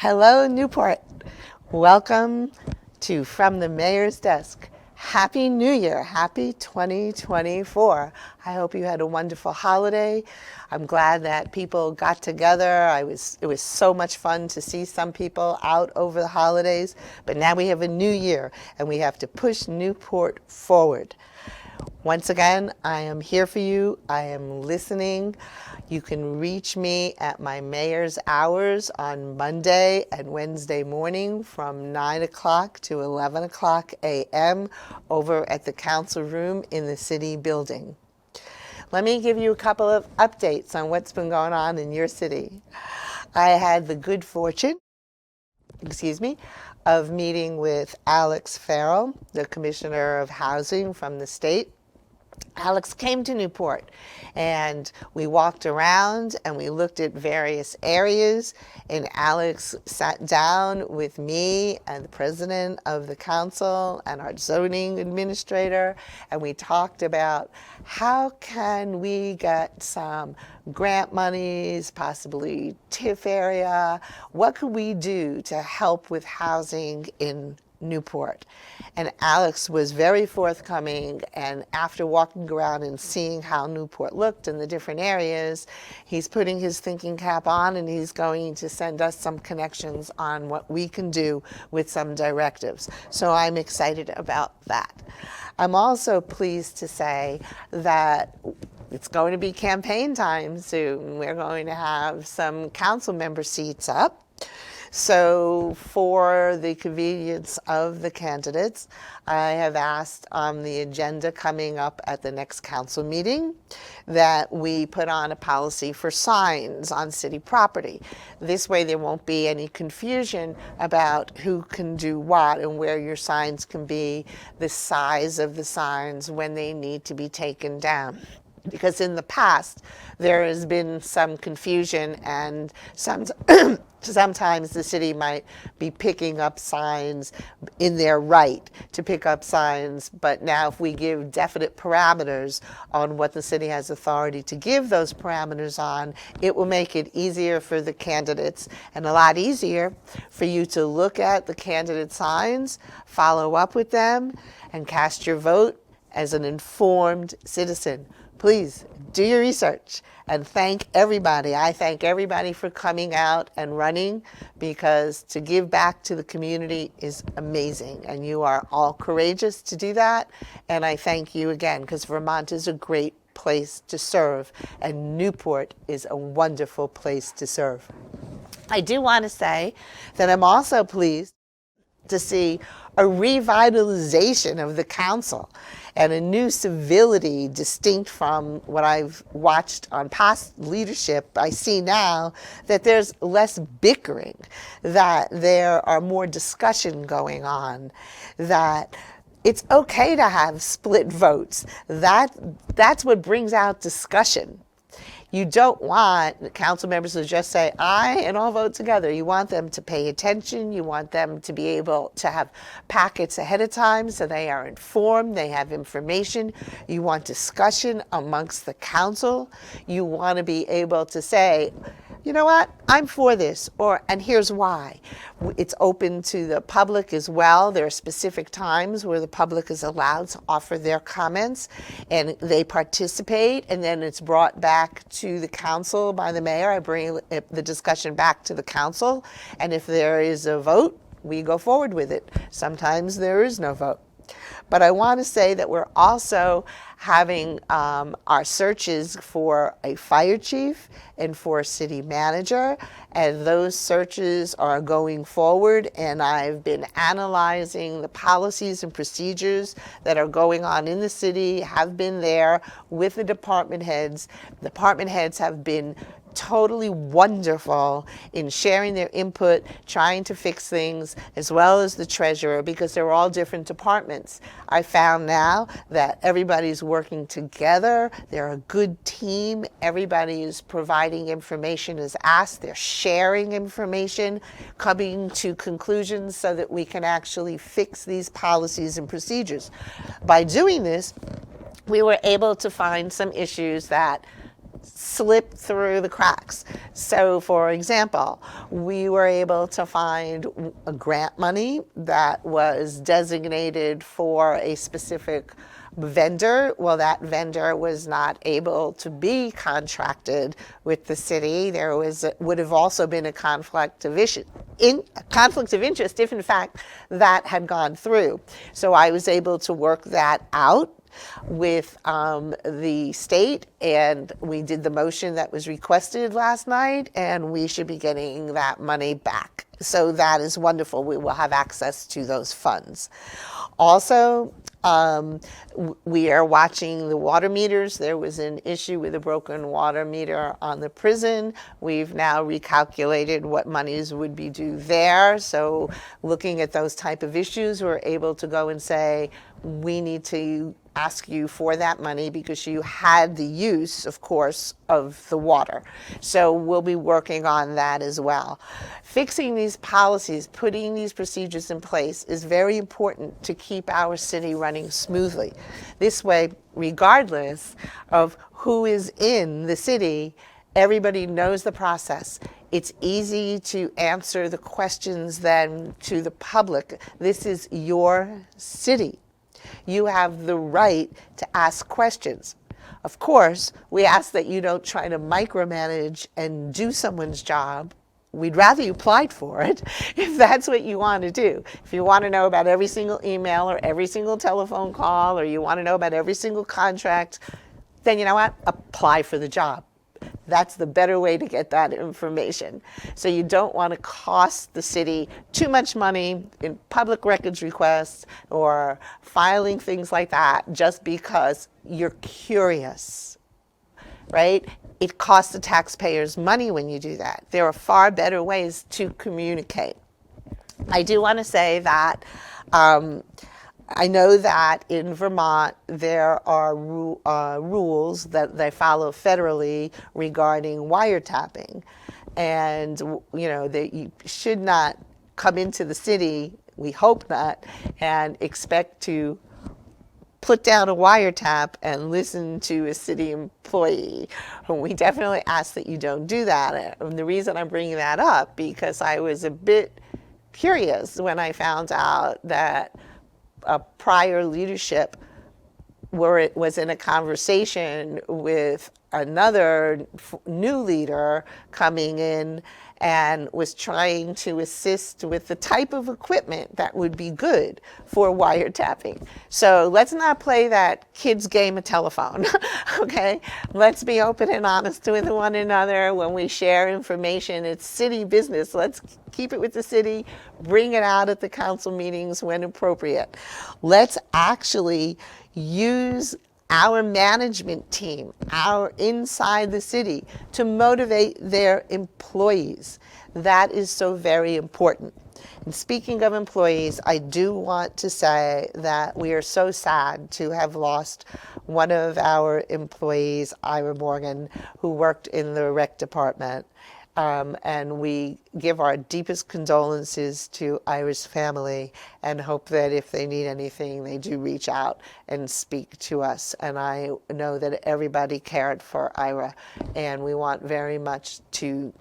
Hello, Newport. Welcome to From the Mayor's Desk. Happy New Year. Happy 2024. I hope you had a wonderful holiday. I'm glad that people got together. It was so much fun to see some people out over the holidays. But now we have a new year and we have to push Newport forward. Once again, I am here for you. I am listening. You can reach me at my mayor's hours on Monday and Wednesday morning from 9 o'clock to 11 o'clock a.m. over at the council room in the city building. Let me give you a couple of updates on what's been going on in your city. I had the good fortune, of meeting with Alex Farrell, the Commissioner of Housing from the state. Alex came to Newport and we walked around and we looked at various areas, and Alex sat down with me and the president of the council and our zoning administrator, and we talked about how can we get some grant monies, possibly TIF area. What could we do to help with housing in Newport? And Alex was very forthcoming, and after walking around and seeing how Newport looked in the different areas, he's putting his thinking cap on and he's going to send us some connections on what we can do with some directives. So I'm excited about that. I'm also pleased to say that it's going to be campaign time soon. We're going to have some council member seats up. So for the convenience of the candidates, I have asked on the agenda coming up at the next council meeting that we put on a policy for signs on city property. This way there won't be any confusion about who can do what and where your signs can be, the size of the signs, when they need to be taken down. Because in the past, there has been some confusion, and sometimes the city might be picking up signs in their right to pick up signs. But now if we give definite parameters on what the city has authority to give those parameters on, it will make it easier for the candidates and a lot easier for you to look at the candidate signs, follow up with them, and cast your vote as an informed citizen. Please do your research and thank everybody. I thank everybody for coming out and running, because to give back to the community is amazing, and you are all courageous to do that. And I thank you again, because Vermont is a great place to serve and Newport is a wonderful place to serve. I do want to say that I'm also pleased to see a revitalization of the council and a new civility distinct from what I've watched on past leadership. I see now that there's less bickering, that there are more discussion going on, that it's okay to have split votes. That's what brings out discussion. You don't want council members to just say aye and all vote together. You want them to pay attention. You want them to be able to have packets ahead of time so they are informed, they have information. You want discussion amongst the council. You want to be able to say, you know what, I'm for this, and here's why. It's open to the public as well. There are specific times where the public is allowed to offer their comments, and they participate, and then it's brought back to the council by the mayor. I bring the discussion back to the council, and if there is a vote, we go forward with it. Sometimes there is no vote. But I want to say that we're also having our searches for a fire chief and for a city manager, and those searches are going forward, and I've been analyzing the policies and procedures that are going on in the city, have been there with the department heads. Department heads have been totally wonderful in sharing their input, trying to fix things, as well as the treasurer, because they're all different departments. I found now that everybody's working together. They're a good team. Everybody is providing information as asked. They're sharing information, coming to conclusions so that we can actually fix these policies and procedures. By doing this, we were able to find some issues that slip through the cracks. So for example, we were able to find a grant money that was designated for a specific vendor. Well, that vendor was not able to be contracted with the city. There would have also been a conflict of interest if in fact that had gone through. So I was able to work that out with the state, and we did the motion that was requested last night, and we should be getting that money back. So that is wonderful. We will have access to those funds. Also, we are watching the water meters. There was an issue with a broken water meter on the prison. We've now recalculated what monies would be due there. So looking at those type of issues, we're able to go and say, we need to ask you for that money because you had the use, of course, of the water. So we'll be working on that as well. Fixing these policies, putting these procedures in place is very important to keep our city running smoothly. This way, regardless of who is in the city, everybody knows the process. It's easy to answer the questions then to the public. This is your city. You have the right to ask questions. Of course, we ask that you don't try to micromanage and do someone's job. We'd rather you applied for it if that's what you want to do. If you want to know about every single email or every single telephone call, or you want to know about every single contract, then you know what? Apply for the job. That's the better way to get that information. So you don't want to cost the city too much money in public records requests or filing things like that just because you're curious, right? It costs the taxpayers money when you do that. There are far better ways to communicate. I do want to say that I know that in Vermont there are rules that they follow federally regarding wiretapping, and you know that you should not come into the city, we hope not, and expect to put down a wiretap and listen to a city employee. We definitely ask that you don't do that. And the reason I'm bringing that up because I was a bit curious when I found out that a prior leadership was in a conversation with another new leader coming in and was trying to assist with the type of equipment that would be good for wiretapping. So let's not play that kids game of telephone, okay? Let's be open and honest with one another when we share information. It's city business. Let's keep it with the city, bring it out at the council meetings when appropriate. Let's actually use our management team, our inside the city, to motivate their employees. That is so very important. And speaking of employees, I do want to say that we are so sad to have lost one of our employees, Ira Morgan, who worked in the rec department. And we give our deepest condolences to Ira's family and hope that if they need anything, they do reach out and speak to us. And I know that everybody cared for Ira, and we want very much to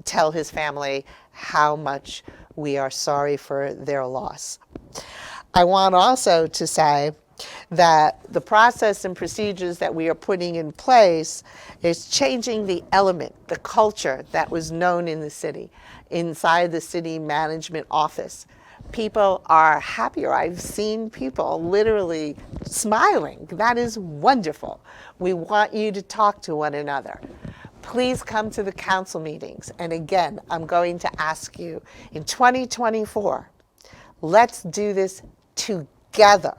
tell his family how much we are sorry for their loss. I want also to say that the process and procedures that we are putting in place is changing the element, the culture that was known in the city, inside the city management office. People are happier. I've seen people literally smiling. That is wonderful. We want you to talk to one another. Please come to the council meetings. And again, I'm going to ask you, in 2024, let's do this together.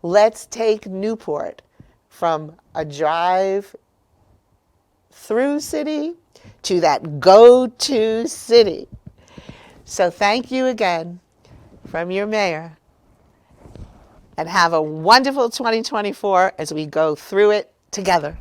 Let's take Newport from a drive through city to that go-to city. So thank you again from your mayor, and have a wonderful 2024 as we go through it together.